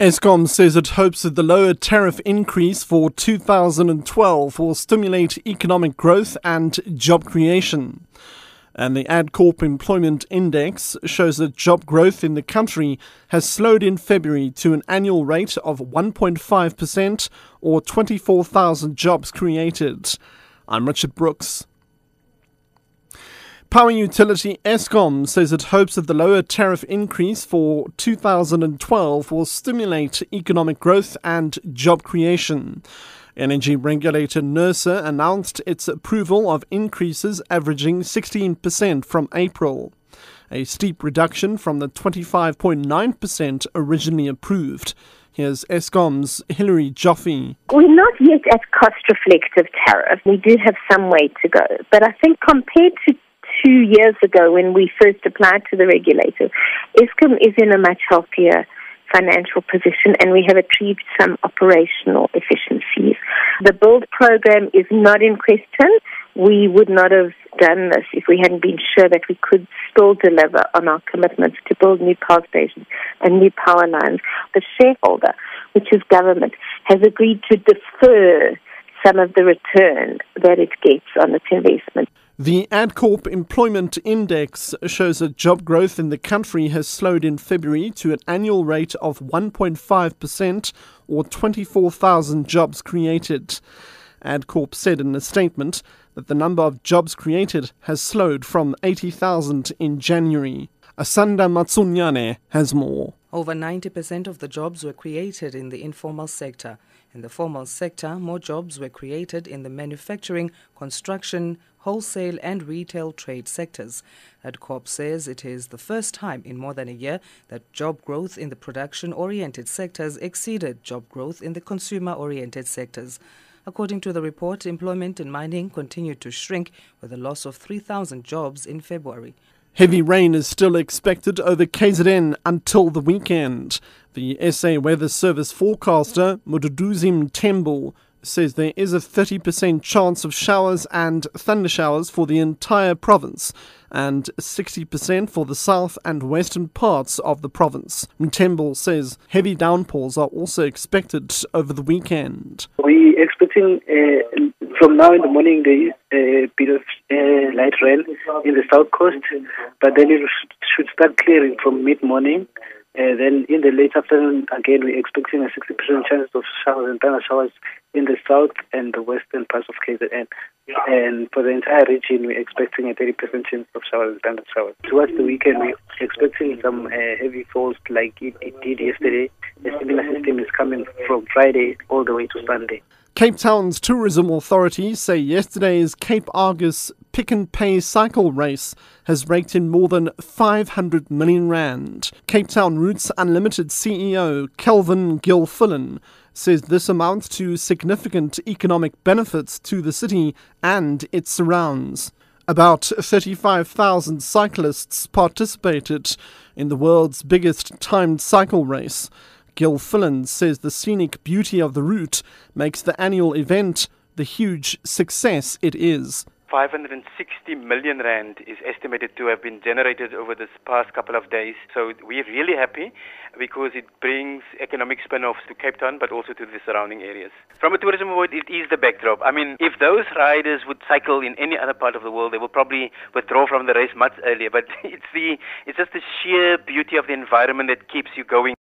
Eskom says it hopes that the lower tariff increase for 2012 will stimulate economic growth and job creation. And the AdCorp Employment Index shows that job growth in the country has slowed in February to an annual rate of 1.5% or 24,000 jobs created. I'm Richard Brooks. Power utility Eskom says it hopes that the lower tariff increase for 2012 will stimulate economic growth and job creation. Energy regulator NERSA announced its approval of increases averaging 16% from April, a steep reduction from the 25.9% originally approved. Here's Eskom's Hilary Joffe. We're not yet at cost-reflective tariff. We do have some way to go. But I think compared to 2 years ago when we first applied to the regulator, Eskom is in a much healthier financial position and we have achieved some operational efficiencies. The build program is not in question. We would not have done this if we hadn't been sure that we could still deliver on our commitments to build new power stations and new power lines. The shareholder, which is government, has agreed to defer some of the return that it gets on its investment. The AdCorp Employment Index shows that job growth in the country has slowed in February to an annual rate of 1.5% or 24,000 jobs created. AdCorp said in a statement that the number of jobs created has slowed from 80,000 in January. Asanda Matsunyane has more. Over 90% of the jobs were created in the informal sector. In the formal sector, more jobs were created in the manufacturing, construction, wholesale and retail trade sectors. AdCorp says it is the first time in more than a year that job growth in the production-oriented sectors exceeded job growth in the consumer-oriented sectors. According to the report, employment in mining continued to shrink with a loss of 3,000 jobs in February. Heavy rain is still expected over KZN until the weekend. The SA Weather Service forecaster, Mududuzim Tembo, says there is a 30% chance of showers and thundershowers for the entire province and 60% for the south and western parts of the province. Mtembo says heavy downpours are also expected over the weekend. We're expecting from now in the morning there is a bit of light rain in the south coast, but then it should start clearing from mid-morning. Then in the late afternoon, again, we're expecting a 60% chance of showers and thunder showers in the south and the western parts of KZN. And for the entire region, we're expecting a 30% chance of showers and thunder showers. Towards the weekend, we're expecting some heavy falls like it did yesterday. A similar system is coming from Friday all the way to Sunday. Cape Town's tourism authorities say yesterday's Cape Argus Pick and Pay cycle race has raked in more than 500 million rand. Cape Town Routes Unlimited CEO Kelvin Gilfillan says this amounts to significant economic benefits to the city and its surrounds. About 35,000 cyclists participated in the world's biggest timed cycle race. Gilfillan says the scenic beauty of the route makes the annual event the huge success it is. 560 million rand is estimated to have been generated over this past couple of days. So we're really happy because it brings economic spin-offs to Cape Town but also to the surrounding areas. From a tourism point, it is the backdrop. I mean, if those riders would cycle in any other part of the world, they will probably withdraw from the race much earlier. But it's just the sheer beauty of the environment that keeps you going.